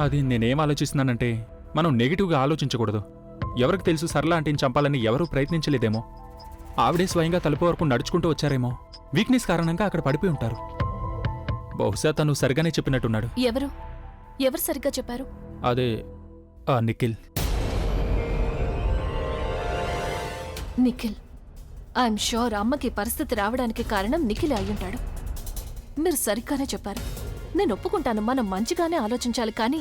అది నేనేం ఆలోచిస్తున్నానంటే మనం నెగిటివ్గా ఆలోచించకూడదు. ఎవరికి తెలుసు సరళ ఆంటీని చంపాలని ఎవరూ ప్రయత్నించలేదేమో. ఆవిడే స్వయంగా తలుపు వరకు నడుచుకుంటూ వచ్చారేమో. వీక్నెస్ కారణంగా అక్కడ పడిపోయి ఉంటారు. బహుశా తను సరిగానే చెప్పినట్టున్నాడు. ఎవరు సరిగ్గా చెప్పారు? అదే ఆ నిఖిల్. ఐఎమ్ షూర్ అమ్మకి పరిస్థితి రావడానికి కారణం నిఖిలే అయ్యుంటాడు. మీరు సరిగ్గానే చెప్పారు. నేను ఒప్పుకుంటాను, మనం మంచిగానే ఆలోచించాలి. కానీ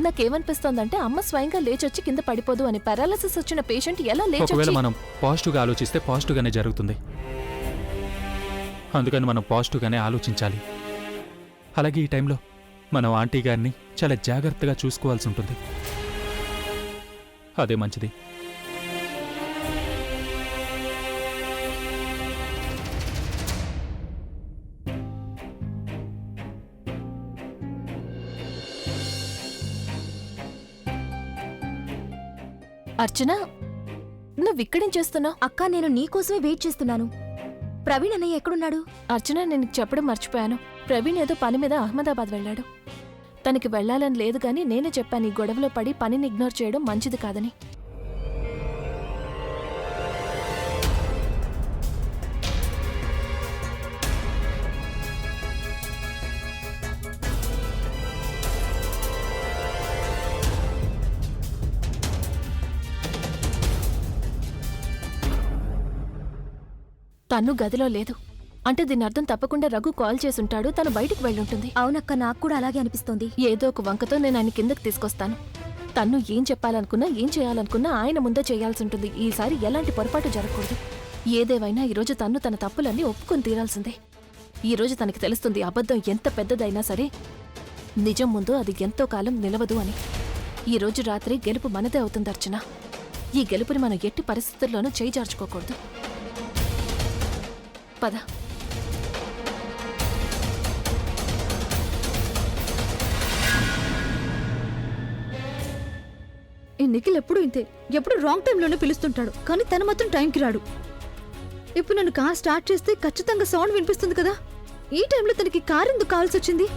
నాకేమనిపిస్తోందంటే అమ్మ స్వయంగా లేచొచ్చి కింద పడిపోదు అని. పారాలసిస్ వచ్చిన పేషెంట్ ఎలా లేచొచ్చి... ఒకవేళ మనం పాజిటివ్గా ఆలోచిస్తే పాజిటివ్గానే జరుగుతుంది. అందుకని మనం పాజిటివ్గానే ఆలోచించాలి. అలాగే ఈ టైంలో మనం ఆంటీ గారిని చాలా జాగ్రత్తగా చూసుకోవాల్సి ఉంటుంది. అదే మంచిది. అర్చన, నువ్విక్కడేం చేస్తున్నావు? అక్కా, నేను నీకోసమే వెయిట్ చేస్తున్నాను. ప్రవీణ్ అన్నయ్య ఎక్కడున్నాడు? అర్చన, నేను చెప్పడం మర్చిపోయాను. ప్రవీణ్ ఏదో పని మీద అహ్మదాబాద్ వెళ్ళాడు. తనకి వెళ్లాలని లేదు గాని నేనే చెప్పాను ఈ గొడవలో పడి పనిని ఇగ్నోర్ చేయడం మంచిది కాదని. తను గదిలో లేదు అంటే దీని అర్థం తప్పకుండా రఘు కాల్ చేసుంటాడు. తను బయటికి వెళ్ళుంటుంది. అవునక్క, నాకు కూడా అలాగే అనిపిస్తోంది. ఏదో ఒక వంకతో నేను ఆయన కిందకి తీసుకొస్తాను. తను ఏం చెప్పాలనుకున్నా ఏం చేయాలనుకున్నా ఆయన ముందే చేయాల్సి ఉంటుంది. ఈసారి ఎలాంటి పొరపాటు జరగకూడదు. ఏదేవైనా ఈరోజు తను తన తప్పులన్నీ ఒప్పుకొని తీరాల్సిందే. ఈరోజు తనకి తెలుస్తుంది అబద్ధం ఎంత పెద్దదైనా సరే నిజం ముందు అది ఎంతో కాలం నిలవదు అని. ఈరోజు రాత్రి గెలుపు మనదే అవుతుంది అర్చన. ఈ గెలుపుని మనం ఎట్టి పరిస్థితుల్లోనూ చేయిజార్చుకోకూడదు. పద. ఈ నిఖిల్ ఎప్పుడు ఇంతే, ఎప్పుడు రాంగ్ టైంలోనే పిలుస్తుంటాడు, కానీ తను మాత్రం టైంకి రాడు. ఇప్పుడు నన్ను కార్ స్టార్ట్ చేస్తే ఖచ్చితంగా సౌండ్ వినిపిస్తుంది కదా. ఈ టైంలో తనకి కార్ ఎందుకు కావాల్సి వచ్చింది?